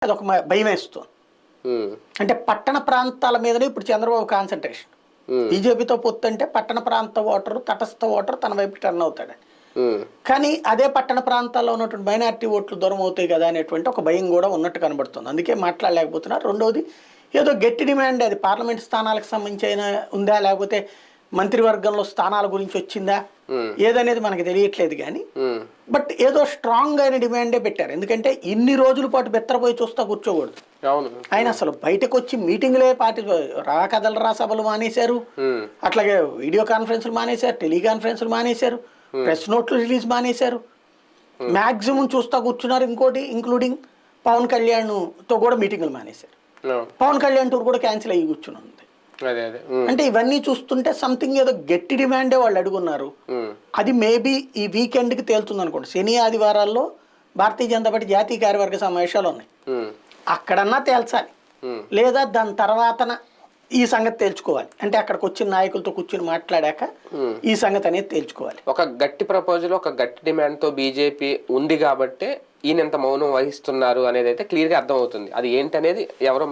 అదొక భయం వేస్తుంది. అంటే పట్టణ ప్రాంతాల మీదనే ఇప్పుడు చంద్రబాబు కాన్సన్ట్రేషన్. బీజేపీతో పొత్తు అంటే పట్టణ ప్రాంత ఓటరు, తటస్థ ఓటరు తన వైపు టర్న్ అవుతాడు. కానీ అదే పట్టణ ప్రాంతాల్లో ఉన్నటువంటి మైనారిటీ ఓట్లు దూరం అవుతాయి కదా అనేటువంటి ఒక భయం కూడా ఉన్నట్టు కనబడుతుంది. అందుకే మాట్లాడలేకపోతున్నారు. రెండవది ఏదో గట్టి డిమాండ్, అది పార్లమెంట్ స్థానాలకు సంబంధించి అయినా ఉందా, లేకపోతే మంత్రివర్గంలో స్థానాల గురించి వచ్చిందా ఏదనేది మనకి తెలియట్లేదు. కానీ బట్ ఏదో స్ట్రాంగ్ అయిన డిమాండే పెట్టారు. ఎందుకంటే ఇన్ని రోజుల పాటు బెత్తరపోయి చూస్తా కూర్చోకూడదు. ఆయన అసలు బయటకు వచ్చి మీటింగ్లే కదలరా సభలు మానేశారు, అట్లాగే వీడియో కాన్ఫరెన్స్లు మానేశారు, టెలికాన్ఫరెన్స్లు మానేశారు, ప్రెస్ నోట్లు రిలీజ్ మానేశారు, మాక్సిమం చూస్తా కూర్చున్నారు. ఇంకోటి ఇంక్లూడింగ్ పవన్ కళ్యాణ్ తో కూడా మీటింగ్లు మానేశారు. పవన్ కళ్యాణ్ టూర్ కూడా క్యాన్సిల్ అయ్యి కూర్చుని ఉంది. అంటే ఇవన్నీ చూస్తుంటే సంథింగ్ ఏదో గట్టి డిమాండే వాళ్ళు అడుగున్నారు. అది మేబీ ఈ వీకెండ్ కి తేలుతుంది అనుకోండి. శని ఆదివారాల్లో భారతీయ జనతా పార్టీ జాతీయ కార్యవర్గ సమావేశాలు ఉన్నాయి, అక్కడన్నా తేల్చాలి, లేదా దాని తర్వాతన ఈ సంగతి తేల్చుకోవాలి. అంటే అక్కడికి వచ్చిన నాయకులతో కూర్చుని మాట్లాడాక ఈ సంగతి అనేది తేల్చుకోవాలి. ఒక గట్టి ప్రపోజల్, ఒక గట్టి డిమాండ్ తో బీజేపీ ఉంది కాబట్టి ఈయన ఎంత మౌనం వహిస్తున్నారు అనేది అయితే క్లియర్ గా అర్థం అవుతుంది. అది ఏంటనేది ఎవరో